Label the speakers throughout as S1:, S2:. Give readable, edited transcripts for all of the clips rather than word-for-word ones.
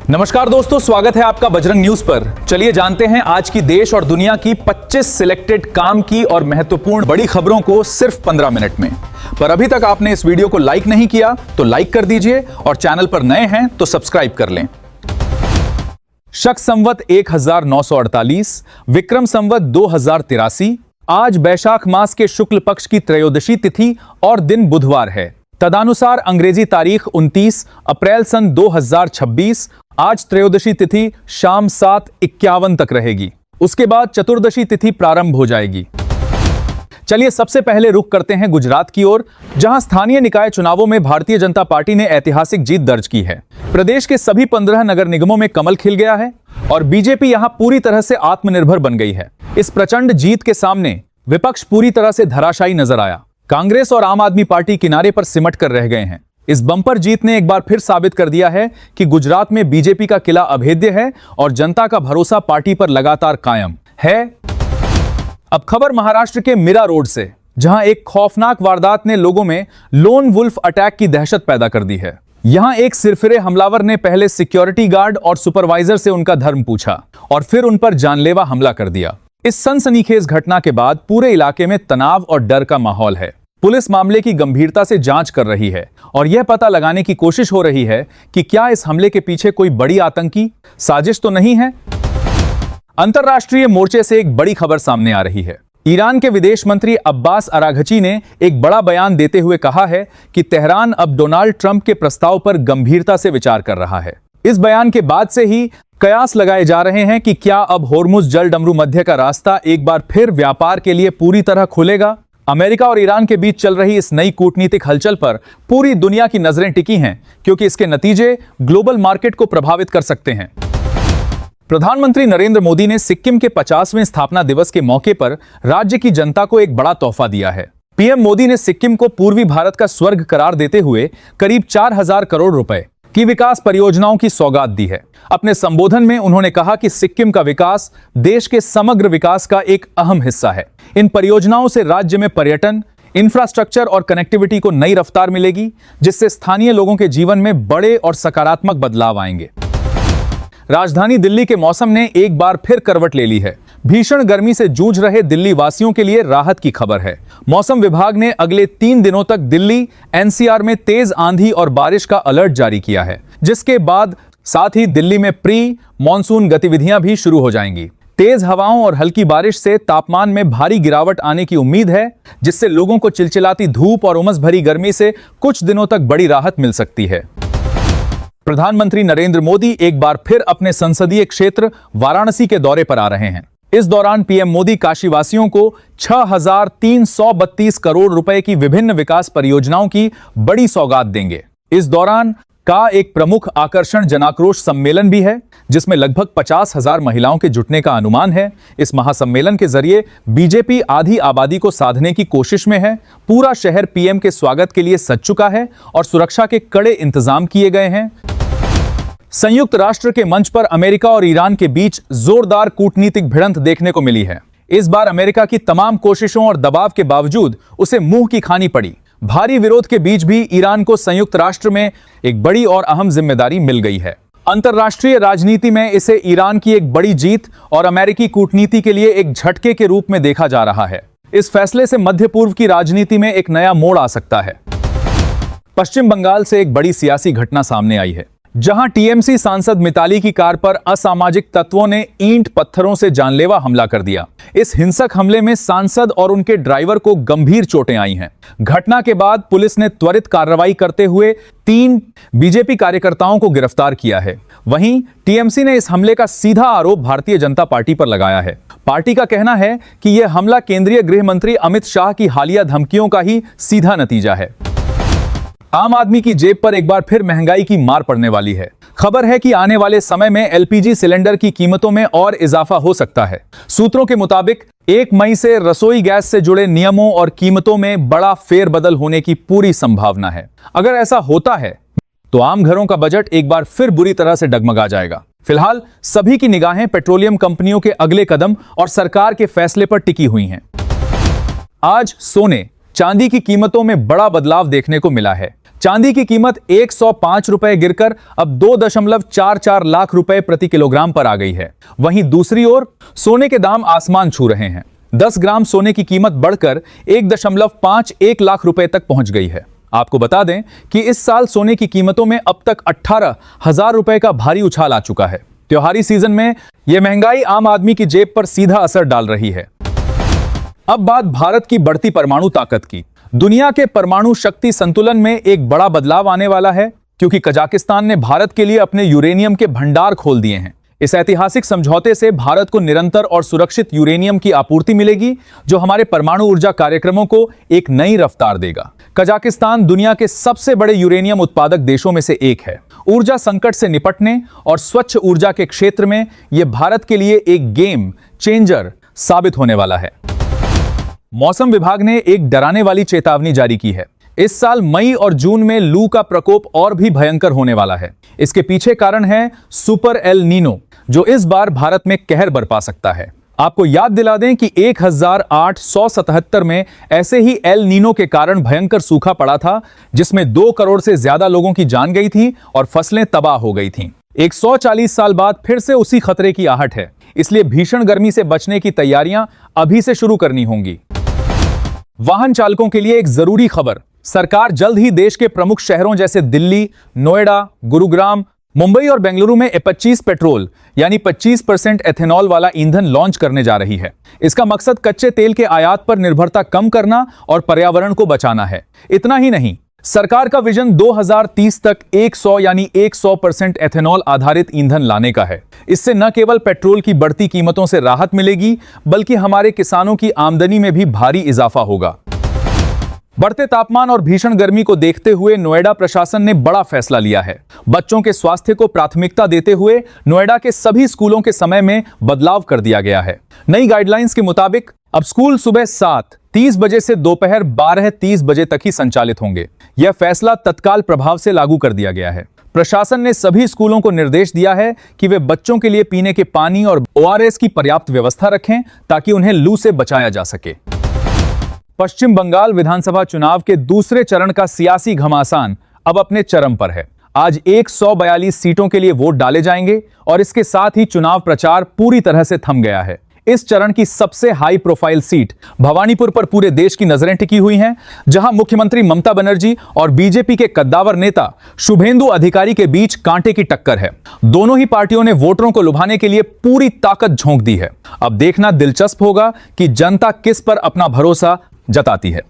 S1: नमस्कार दोस्तों, स्वागत है आपका बजरंग न्यूज पर। चलिए जानते हैं आज की देश और दुनिया की 25 सिलेक्टेड काम की और महत्वपूर्ण बड़ी खबरों को सिर्फ 15 मिनट में। पर अभी तक आपने इस वीडियो को लाइक नहीं किया तो लाइक कर दीजिए और चैनल पर नए हैं तो सब्सक्राइब कर लें। शक संवत 1948, विक्रम संवत 2083। आज बैशाख मास के शुक्ल पक्ष की त्रयोदशी तिथि और दिन बुधवार है। तदानुसार अंग्रेजी तारीख 29 अप्रैल सन 2026। आज त्रयोदशी तिथि शाम 7:51 तक रहेगी। उसके बाद चतुर्दशी तिथि प्रारंभ हो जाएगी। चलिए सबसे पहले रुख करते हैं गुजरात की ओर, जहां स्थानीय निकाय चुनावों में भारतीय जनता पार्टी ने ऐतिहासिक जीत दर्ज की है। प्रदेश के सभी 15 नगर निगमों में कमल खिल गया है और बीजेपी यहां पूरी तरह से आत्मनिर्भर बन गई है। इस प्रचंड जीत के सामने विपक्ष पूरी तरह से धराशायी नजर आया। कांग्रेस और आम आदमी पार्टी किनारे पर सिमट कर रह गए हैं। इस बंपर जीत ने एक बार फिर साबित कर दिया है कि गुजरात में बीजेपी का किला अभेद्य है और जनता का भरोसा पार्टी पर लगातार कायम है। अब खबर महाराष्ट्र के मीरा रोड से, जहां एक खौफनाक वारदात ने लोगों में लोन वुल्फ अटैक की दहशत पैदा कर दी है। यहां एक सिरफिरे हमलावर ने पहले सिक्योरिटी गार्ड और सुपरवाइजर से उनका धर्म पूछा और फिर उन पर जानलेवा हमला कर दिया। इस सनसनीखेज घटना के बाद पूरे इलाके में तनाव और डर का माहौल है। पुलिस मामले की गंभीरता से जांच कर रही है और यह पता लगाने की कोशिश हो रही है कि क्या इस हमले के पीछे कोई बड़ी आतंकी साजिश तो नहीं है। अंतर्राष्ट्रीय मोर्चे से एक बड़ी खबर सामने आ रही है। ईरान के विदेश मंत्री अब्बास अराघची ने एक बड़ा बयान देते हुए कहा है कि तेहरान अब डोनाल्ड ट्रंप के प्रस्ताव पर गंभीरता से विचार कर रहा है। इस बयान के बाद से ही कयास लगाए जा रहे हैं कि क्या अब होर्मुज जल डमरू मध्य का रास्ता एक बार फिर व्यापार के लिए पूरी तरह खुलेगा। अमेरिका और ईरान के बीच चल रही इस नई कूटनीतिक हलचल पर पूरी दुनिया की नजरें टिकी हैं, क्योंकि इसके नतीजे ग्लोबल मार्केट को प्रभावित कर सकते हैं। प्रधानमंत्री नरेंद्र मोदी ने सिक्किम के 50वें स्थापना दिवस के मौके पर राज्य की जनता को एक बड़ा तोहफा दिया है। पीएम मोदी ने सिक्किम को पूर्वी भारत का स्वर्ग करार देते हुए करीब 4,000 करोड़ रुपए की विकास परियोजनाओं की सौगात दी है। अपने संबोधन में उन्होंने कहा कि सिक्किम का विकास देश के समग्र विकास का एक अहम हिस्सा है। इन परियोजनाओं से राज्य में पर्यटन, इंफ्रास्ट्रक्चर और कनेक्टिविटी को नई रफ्तार मिलेगी, जिससे स्थानीय लोगों के जीवन में बड़े और सकारात्मक बदलाव आएंगे। राजधानी दिल्ली के मौसम ने एक बार फिर करवट ले ली है। भीषण गर्मी से जूझ रहे दिल्ली वासियों के लिए राहत की खबर है। मौसम विभाग ने अगले 3 दिनों तक दिल्ली एनसीआर में तेज आंधी और बारिश का अलर्ट जारी किया है, जिसके बाद साथ ही दिल्ली में प्री मॉनसून गतिविधियां भी शुरू हो जाएंगी। तेज हवाओं और हल्की बारिश से तापमान में भारी गिरावट आने की उम्मीद है, जिससे लोगों को चिलचिलाती धूप और उमस भरी गर्मी से कुछ दिनों तक बड़ी राहत मिल सकती है। प्रधानमंत्री नरेंद्र मोदी एक बार फिर अपने संसदीय क्षेत्र वाराणसी के दौरे पर आ रहे हैं। इस दौरान पीएम मोदी काशीवासियों को 6,332 करोड़ रुपए की विभिन्न विकास परियोजनाओं की बड़ी सौगात देंगे। इस दौरान का एक प्रमुख आकर्षण जनाक्रोश सम्मेलन भी है, जिसमें लगभग 50,000 महिलाओं के जुटने का अनुमान है। इस महासम्मेलन के जरिए बीजेपी आधी आबादी को साधने की कोशिश में है। पूरा शहर पीएम के स्वागत के लिए सज चुका है और सुरक्षा के कड़े इंतजाम किए गए हैं। संयुक्त राष्ट्र के मंच पर अमेरिका और ईरान के बीच जोरदार कूटनीतिक भिड़ंत देखने को मिली है। इस बार अमेरिका की तमाम कोशिशों और दबाव के बावजूद उसे मुंह की खानी पड़ी। भारी विरोध के बीच भी ईरान को संयुक्त राष्ट्र में एक बड़ी और अहम जिम्मेदारी मिल गई है। अंतर्राष्ट्रीय राजनीति में इसे ईरान की एक बड़ी जीत और अमेरिकी कूटनीति के लिए एक झटके के रूप में देखा जा रहा है। इस फैसले से मध्य पूर्व की राजनीति में एक नया मोड़ आ सकता है। पश्चिम बंगाल से एक बड़ी सियासी घटना सामने आई है, जहां टीएमसी सांसद मिताली की कार पर असामाजिक तत्वों ने ईंट पत्थरों से जानलेवा हमला कर दिया। इस हिंसक हमले में सांसद और उनके ड्राइवर को गंभीर चोटें आई हैं। घटना के बाद पुलिस ने त्वरित कार्रवाई करते हुए 3 बीजेपी कार्यकर्ताओं को गिरफ्तार किया है। वहीं टीएमसी ने इस हमले का सीधा आरोप भारतीय जनता पार्टी पर लगाया है। पार्टी का कहना है कि यह हमला केंद्रीय गृह मंत्री अमित शाह की हालिया धमकियों का ही सीधा नतीजा है। आम आदमी की जेब पर एक बार फिर महंगाई की मार पड़ने वाली है। खबर है कि आने वाले समय में एलपीजी सिलेंडर की कीमतों में और इजाफा हो सकता है। सूत्रों के मुताबिक 1 मई से रसोई गैस से जुड़े नियमों और कीमतों में बड़ा फेरबदल होने की पूरी संभावना है। अगर ऐसा होता है तो आम घरों का बजट एक बार फिर बुरी तरह से डगमगा जाएगा। फिलहाल सभी की निगाहें पेट्रोलियम कंपनियों के अगले कदम और सरकार के फैसले पर टिकी हुई हैं। आज सोने, चांदी की कीमतों में बड़ा बदलाव देखने को मिला है। चांदी की कीमत 105 रुपए गिरकर अब 2.44 लाख रुपए प्रति किलोग्राम पर आ गई है। वहीं दूसरी ओर सोने के दाम आसमान छू रहे हैं। 10 ग्राम सोने की कीमत बढ़कर 1.51 लाख रुपए तक पहुंच गई है। आपको बता दें कि इस साल सोने की कीमतों में अब तक 18,000 रुपए का भारी उछाल आ चुका है। त्योहारी सीजन में यह महंगाई आम आदमी की जेब पर सीधा असर डाल रही है। अब बात भारत की बढ़ती परमाणु ताकत की। दुनिया के परमाणु शक्ति संतुलन में एक बड़ा बदलाव आने वाला है, क्योंकि कजाकिस्तान ने भारत के लिए अपने यूरेनियम के भंडार खोल दिए हैं। इस ऐतिहासिक समझौते से भारत को निरंतर और सुरक्षित यूरेनियम की आपूर्ति मिलेगी, जो हमारे परमाणु ऊर्जा कार्यक्रमों को एक नई रफ्तार देगा। कजाकिस्तान दुनिया के सबसे बड़े यूरेनियम उत्पादक देशों में से एक है। ऊर्जा संकट से निपटने और स्वच्छ ऊर्जा के क्षेत्र में यह भारत के लिए एक गेम चेंजर साबित होने वाला है। मौसम विभाग ने एक डराने वाली चेतावनी जारी की है। इस साल मई और जून में लू का प्रकोप और भी भयंकर होने वाला है। इसके पीछे कारण है सुपर एल नीनो, जो इस बार भारत में कहर बरपा सकता है। आपको याद दिला दें कि 1877 में ऐसे ही एल नीनो के कारण भयंकर सूखा पड़ा था, जिसमें 2 करोड़ से ज्यादा लोगों की जान गई थी और फसलें तबाह हो गई थीं। 140 साल बाद फिर से उसी खतरे की आहट है, इसलिए भीषण गर्मी से बचने की तैयारियां अभी से शुरू करनी होंगी। वाहन चालकों के लिए एक जरूरी खबर। सरकार जल्द ही देश के प्रमुख शहरों जैसे दिल्ली, नोएडा, गुरुग्राम, मुंबई और बेंगलुरु में E25 पेट्रोल यानी 25% एथेनॉल वाला ईंधन लॉन्च करने जा रही है। इसका मकसद कच्चे तेल के आयात पर निर्भरता कम करना और पर्यावरण को बचाना है। इतना ही नहीं, सरकार का विजन 2030 तक 100 यानी 100% एथेनॉल आधारित ईंधन लाने का है। इससे न केवल पेट्रोल की बढ़ती कीमतों से राहत मिलेगी, बल्कि हमारे किसानों की आमदनी में भी भारी इजाफा होगा। बढ़ते तापमान और भीषण गर्मी को देखते हुए नोएडा प्रशासन ने बड़ा फैसला लिया है। बच्चों के स्वास्थ्य को प्राथमिकता देते हुए नोएडा के सभी स्कूलों के समय में बदलाव कर दिया गया है। नई गाइडलाइंस के मुताबिक अब स्कूल सुबह 7:30 बजे से दोपहर 12:30 बजे तक ही संचालित होंगे। यह फैसला तत्काल प्रभाव से लागू कर दिया गया है। प्रशासन ने सभी स्कूलों को निर्देश दिया है कि वे बच्चों के लिए पीने के पानी और ORS की पर्याप्त व्यवस्था रखें, ताकि उन्हें लू से बचाया जा सके। पश्चिम बंगाल विधानसभा चुनाव के दूसरे चरण का सियासी घमासान अब अपने चरम पर है। आज 142 सीटों के लिए वोट डाले जाएंगे और इसके साथ ही चुनाव प्रचार पूरी तरह से थम गया है। इस चरण की सबसे हाई प्रोफाइल सीट भवानीपुर पर पूरे देश की नजरें टिकी हुई हैं, जहां मुख्यमंत्री ममता बनर्जी और बीजेपी के कद्दावर नेता शुभेंदु अधिकारी के बीच कांटे की टक्कर है। दोनों ही पार्टियों ने वोटरों को लुभाने के लिए पूरी ताकत झोंक दी है। अब देखना दिलचस्प होगा कि जनता किस पर अपना भरोसा जताती है।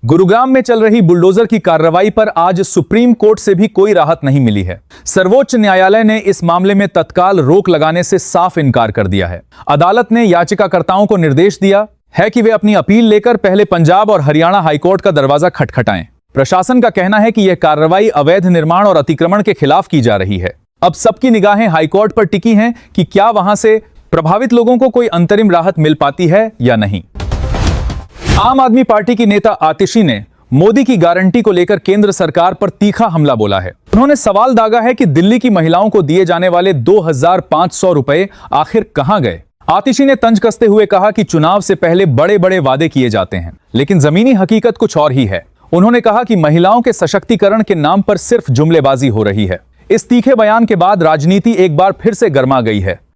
S1: गुरुग्राम में चल रही बुलडोजर की कार्रवाई पर आज सुप्रीम कोर्ट से भी कोई राहत नहीं मिली है। सर्वोच्च न्यायालय ने इस मामले में तत्काल रोक लगाने से साफ इनकार कर दिया है। अदालत ने याचिकाकर्ताओं को निर्देश दिया है कि वे अपनी अपील लेकर पहले पंजाब और हरियाणा हाईकोर्ट का दरवाजा खटखटाएं। प्रशासन का कहना है कि यह कार्रवाई अवैध निर्माण और अतिक्रमण के खिलाफ की जा रही है। अब सबकी निगाहें हाईकोर्ट पर टिकी हैं कि क्या वहां से प्रभावित लोगों को कोई अंतरिम राहत मिल पाती है या नहीं। आम आदमी पार्टी की नेता आतिशी ने मोदी की गारंटी को लेकर केंद्र सरकार पर तीखा हमला बोला है। उन्होंने सवाल दागा है कि दिल्ली की महिलाओं को दिए जाने वाले 2,500 रुपए आखिर कहां गए। आतिशी ने तंज कसते हुए कहा कि चुनाव से पहले बड़े बड़े वादे किए जाते हैं, लेकिन जमीनी हकीकत कुछ और ही है। उन्होंने कहा कि महिलाओं के सशक्तिकरण के नाम पर सिर्फ जुमलेबाजी हो रही है। इस तीखे बयान के बाद राजनीति एक बार फिर से गर्मा गई है।